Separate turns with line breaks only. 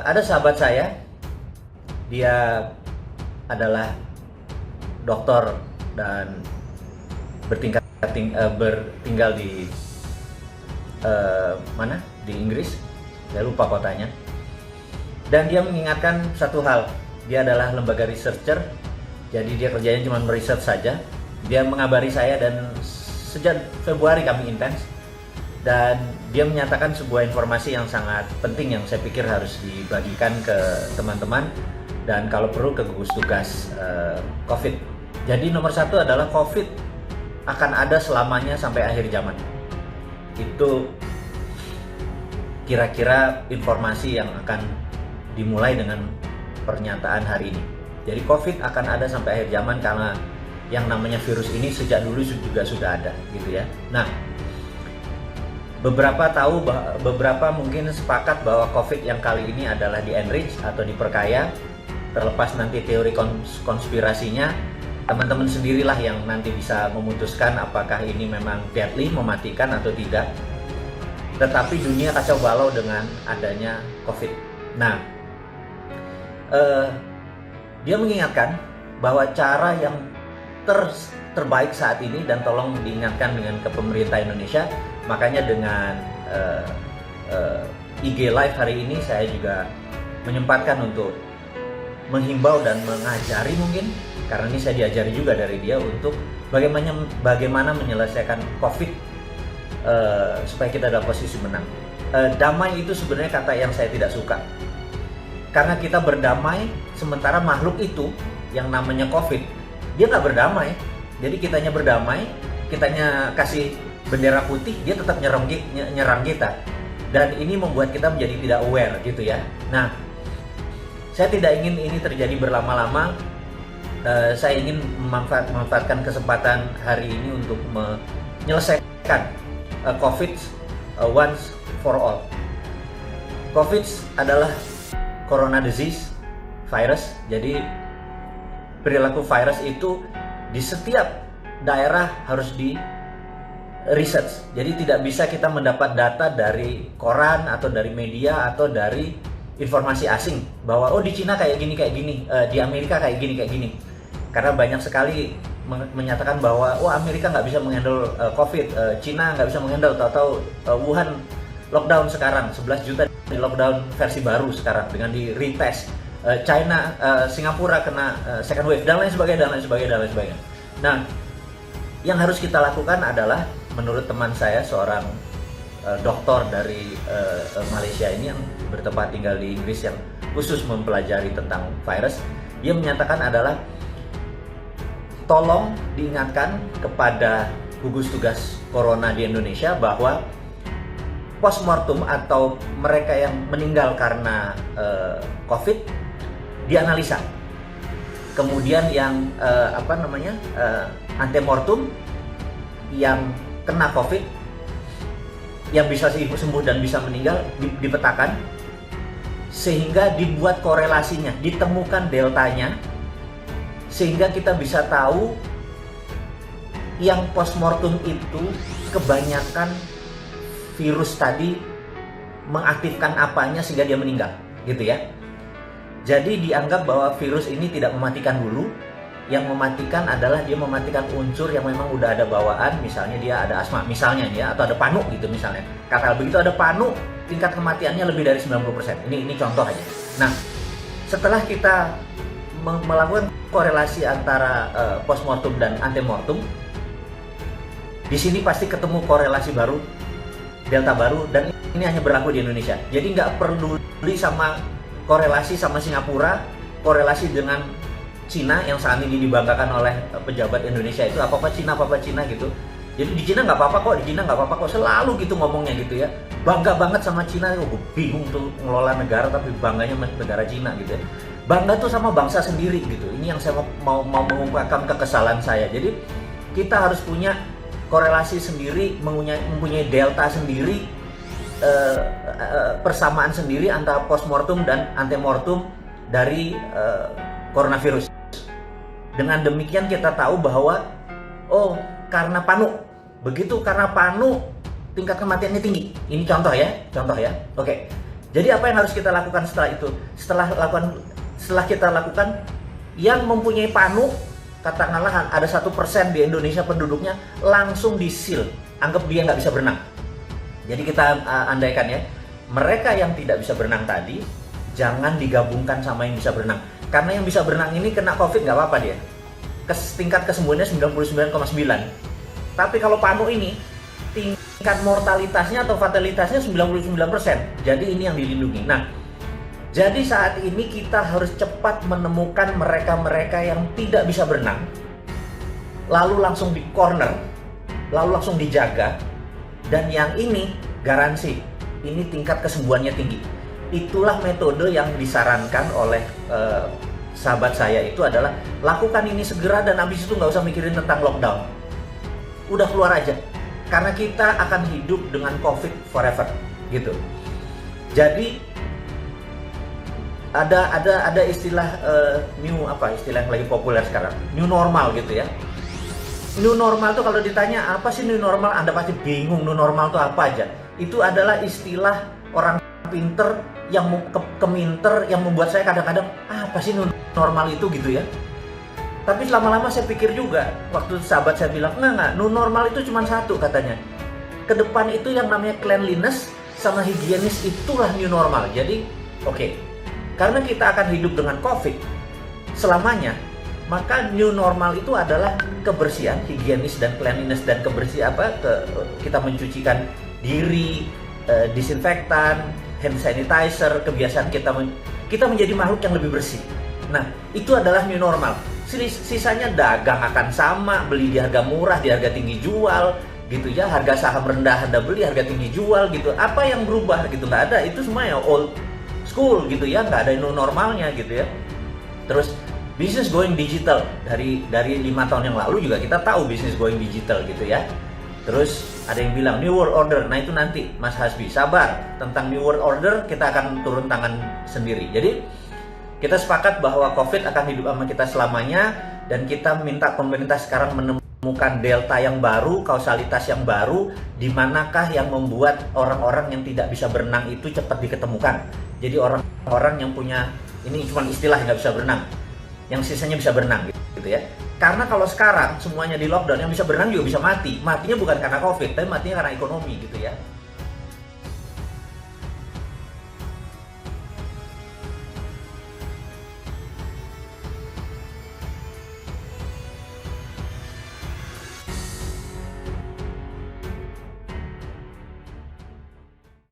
Ada sahabat saya, dia adalah dokter dan bertinggal di mana? Di Inggris. Saya lupa kotanya. Dan dia mengingatkan satu hal, dia adalah lembaga researcher, jadi dia kerjanya cuma meriset saja. Dia mengabari saya dan sejak Februari kami intens, dan dia menyatakan sebuah informasi yang sangat penting yang saya pikir harus dibagikan ke teman-teman dan kalau perlu ke gugus tugas COVID. Jadi nomor satu adalah COVID akan ada selamanya sampai akhir zaman. Itu kira-kira informasi yang akan dimulai dengan pernyataan hari ini. Jadi COVID akan ada sampai akhir zaman karena yang namanya virus ini sejak dulu juga sudah ada, gitu ya. Nah, beberapa mungkin sepakat bahwa COVID yang kali ini adalah di-enrich atau diperkaya. Terlepas nanti teori konspirasinya, teman-teman sendirilah yang nanti bisa memutuskan apakah ini memang deadly, mematikan atau tidak. Tetapi dunia kacau balau dengan adanya COVID. Nah, dia mengingatkan bahwa cara yang terbaik saat ini, dan tolong diingatkan dengan ke pemerintah Indonesia, makanya dengan IG Live hari ini saya juga menyempatkan untuk menghimbau dan mengajari mungkin, karena ini saya diajari juga dari dia untuk bagaimana menyelesaikan COVID supaya kita dalam posisi menang. Damai itu sebenarnya kata yang saya tidak suka, karena kita berdamai sementara makhluk itu yang namanya COVID dia nggak berdamai. Jadi kitanya berdamai, kitanya kasih bendera putih, dia tetap nyerang kita. Dan ini membuat kita menjadi tidak aware gitu ya. Nah, saya tidak ingin ini terjadi berlama-lama. Saya ingin memanfaatkan kesempatan hari ini untuk menyelesaikan COVID once for all. COVID adalah corona disease, virus. Jadi perilaku virus itu di setiap daerah harus di research. Jadi tidak bisa kita mendapat data dari koran atau dari media atau dari informasi asing bahwa oh di Cina kayak gini, di Amerika kayak gini. Karena banyak sekali menyatakan bahwa oh Amerika nggak bisa menghandle COVID, Cina nggak bisa menghandle, tahu-tahu Wuhan lockdown sekarang 11 juta di lockdown versi baru sekarang dengan di retest. China, Singapura kena second wave dan lain sebagainya. Nah, yang harus kita lakukan adalah menurut teman saya, seorang dokter dari Malaysia ini yang bertempat tinggal di Inggris yang khusus mempelajari tentang virus, dia menyatakan adalah tolong diingatkan kepada gugus tugas corona di Indonesia bahwa postmortem atau mereka yang meninggal karena COVID dianalisa, kemudian yang antemortem yang kena COVID yang bisa sembuh dan bisa meninggal dipetakan sehingga dibuat korelasinya, ditemukan deltanya sehingga kita bisa tahu yang postmortem itu kebanyakan virus tadi mengaktifkan apanya sehingga dia meninggal, gitu ya. Jadi dianggap bahwa virus ini tidak mematikan dulu, yang mematikan adalah dia mematikan unsur yang memang udah ada bawaan, misalnya dia ada asma, misalnya ya, atau ada panu gitu misalnya. Kata begitu ada panu, tingkat kematiannya lebih dari 90%. Ini contoh aja. Nah, setelah kita melakukan korelasi antara postmortem dan antemortem, di sini pasti ketemu korelasi baru, delta baru, dan ini hanya berlaku di Indonesia. Jadi nggak peduli sama korelasi sama Singapura, korelasi dengan Cina yang saat ini dibanggakan oleh pejabat Indonesia itu apa-apa Cina gitu. Jadi di Cina nggak apa-apa kok, selalu gitu ngomongnya gitu ya. Bangga banget sama Cina, gue bingung tuh ngelola negara tapi bangganya negara Cina gitu ya. Bangga tuh sama bangsa sendiri gitu. Ini yang saya mau mengungkapkan kekesalan saya. Jadi kita harus punya korelasi sendiri, mempunyai delta sendiri, persamaan sendiri antara postmortem dan antemortem dari coronavirus. Dengan demikian kita tahu bahwa oh karena panu, begitu karena panu tingkat kematiannya tinggi. Ini contoh ya. Oke. Jadi apa yang harus kita lakukan setelah itu? Setelah kita lakukan, yang mempunyai panu, katakanlah ada 1% di Indonesia penduduknya, langsung di-seal, anggap dia nggak bisa berenang. Jadi kita andaikan ya, mereka yang tidak bisa berenang tadi, jangan digabungkan sama yang bisa berenang. Karena yang bisa berenang ini kena COVID nggak apa-apa dia. Tingkat kesembuhannya 99,9. Tapi kalau panu ini, tingkat mortalitasnya atau fatalitasnya 99%. Jadi ini yang dilindungi. Nah, jadi saat ini kita harus cepat menemukan mereka-mereka yang tidak bisa berenang, lalu langsung di corner, lalu langsung dijaga, dan yang ini garansi, ini tingkat kesembuhannya tinggi. Itulah metode yang disarankan oleh sahabat saya, itu adalah lakukan ini segera dan habis itu nggak usah mikirin tentang lockdown. Udah keluar aja, karena kita akan hidup dengan COVID forever, gitu. Jadi ada istilah istilah yang lagi populer sekarang, new normal gitu ya. New normal tuh kalau ditanya apa sih new normal, Anda pasti bingung new normal tuh apa aja. Itu adalah istilah orang pinter yang keminter yang membuat saya kadang-kadang apa sih new normal itu gitu ya. Tapi lama-lama saya pikir juga, waktu sahabat saya bilang, enggak, new normal itu cuma satu katanya. Ke depan itu yang namanya cleanliness sama higienis, itulah new normal. Jadi, oke. Karena kita akan hidup dengan COVID selamanya, maka new normal itu adalah kebersihan, higienis dan cleanliness dan kita mencucikan diri, disinfektan, hand sanitizer, kebiasaan kita menjadi makhluk yang lebih bersih. Nah, itu adalah new normal. Sisanya dagang akan sama, beli di harga murah, di harga tinggi jual, gitu ya. Harga saham rendah Anda beli, harga tinggi jual, gitu. Apa yang berubah gitu? Nggak ada. Itu semua ya old school gitu ya, nggak ada new normalnya gitu ya. Terus business going digital dari 5 tahun yang lalu juga kita tahu business going digital gitu ya. Terus ada yang bilang new world order. Nah itu nanti Mas Hasbi sabar, tentang new world order kita akan turun tangan sendiri. Jadi kita sepakat bahwa COVID akan hidup sama kita selamanya, dan kita minta pemerintah sekarang menemukan delta yang baru, kausalitas yang baru, di manakah yang membuat orang-orang yang tidak bisa berenang itu cepat diketemukan. Jadi orang-orang yang punya, ini cuma istilah nggak bisa berenang, yang sisanya bisa berenang gitu ya. Karena kalau sekarang semuanya di lockdown, yang bisa berenang juga bisa mati. Matinya bukan karena COVID, tapi matinya karena ekonomi gitu ya.